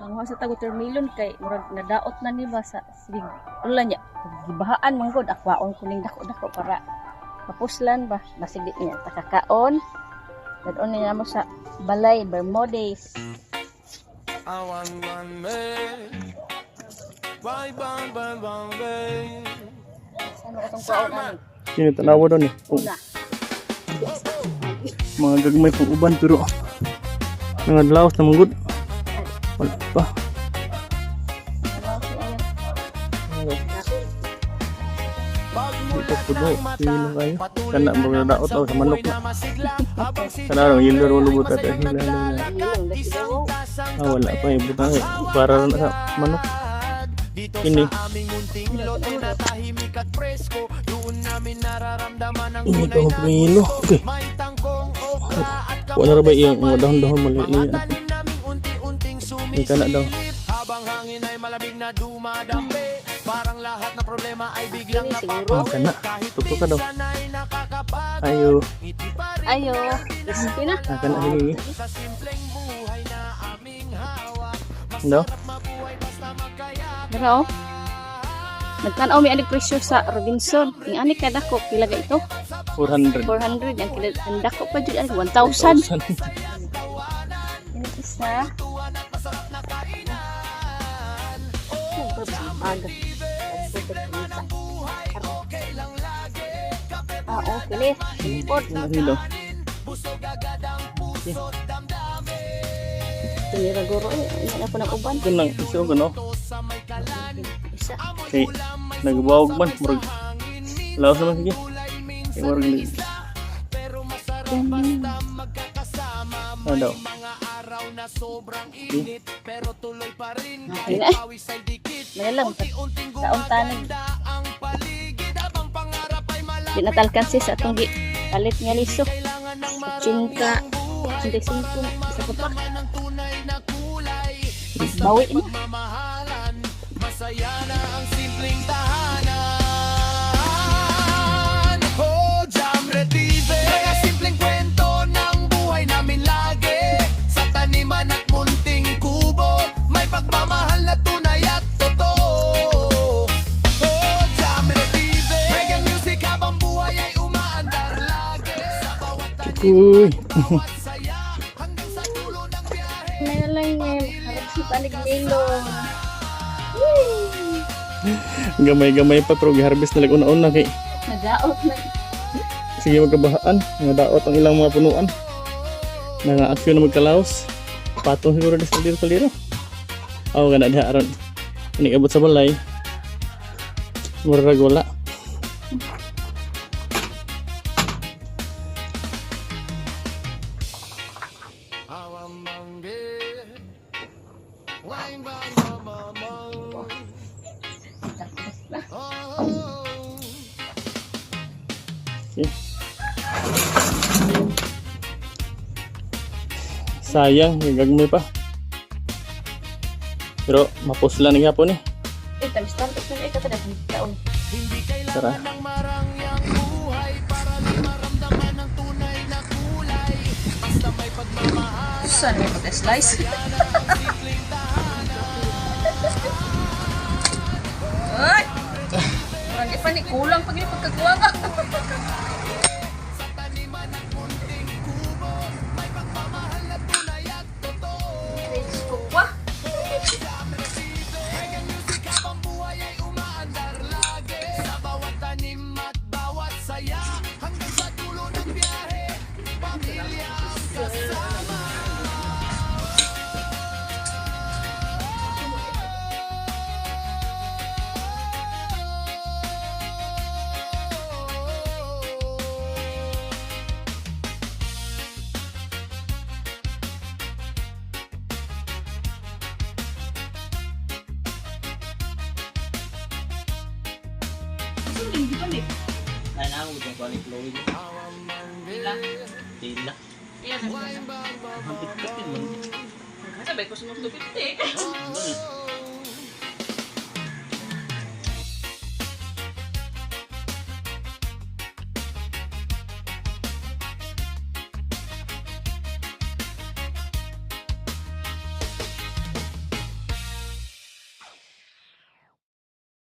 Manguha sa tago termilon kay murag nadaot na ni ba sa sig. Ulan niya. Gibahaan manggod akwaon kuning dako-dako para mapuslan ba basig di niya takakaon. Dadon niya mo sa balay Bermudez. Awan me. Bye bye bye bye. Ano itong kaon ani? Sino tanawa doon eh? Una. Mga gagmay pang uban pero mga laos na manggod. Wala pa. Ito pudo. Hilo kayo. Kana mga daot ako sa manok na. Kana lang hilo ro lubot at hilo lang. Wala pa eh. Butang eh. Para na sa manok. Ini. Ini ka ang hilo. Okay. Wala ra ba iyang mga dahon-dahon maliit. Ini kana daw. Habang hangin ay malamig na dumadampi. Parang lahat ng problema ay biglang Ah, kana. Tutok ka daw. Ayo. Ayo. Recipe na. Ah, kana lagi. Sa simpleng buhay na aming hawa. Daw. Dara oh. Nagtanaw mi anig presyo sa Robinson. Ing ani kada ko pila ga ito? 400. 400 ang kila ang dako pa jud 1,000. Ini isa. Aga. Okay. Import. Ano hilo? Tinira guro ini ako na uban. Ito lang. Iso ko no? Isa. Okay. Nagbawag man. Murag. Laos naman sige. Okay, murag. Ano daw? May lang. Taong tanig. Di natalkan sis atong gi palit nga liso. Cinta. 85. Isa ko pa. Bawi na. Masaya na ang simpleng tahanan. Oh, Jam Retrieve. Kaya simpleng kwento ng buhay namin lagi. Sa taniman at munting kubo, may pagmamahal na tunay at totoo. Oh, Jam Retrieve. Reggae music habang buhay ay umaandar lagi. Sa bawat Uy. bawat saya, hanggang sa dulo ng biyahe. Nalalay niya. Harap si panig nilo. Gamay-gamay pa pero giharvest na lang una-una kay Nagaot na. sige magkabahaan. Mga daot ang ilang mga punuan. Nanga-aksyon na magkalaos. Patong siguro na sa kaliro. Ako ka na diha aron. Ini abot sa balay. Murag wala. Okay. Sayang, gagmay pa. Pero mapuslan nga po ni. Tamis-tamis na ito kada taon. Tara. Ng marangyang buhay para di maramdaman ng tunay na kulay. Basta may pagmamahal. Saan may pag-slice? Ay! Parang di pa ni kulang pag yung pagkagawa ka. Sa taniman ng munting kubo, may pagmamahal na tunay at totoo. Gusto pa. Reggae music habang buhay ay umaandar lagi. Sa bawat tanim at bawat saya, hanggang sa dulo ng biyahe, pamilya ang kasama. Ay na ako dyan kuha ni Chloe. Tila. Iya, Ang pitik-pitik man. sabay ko sa 250.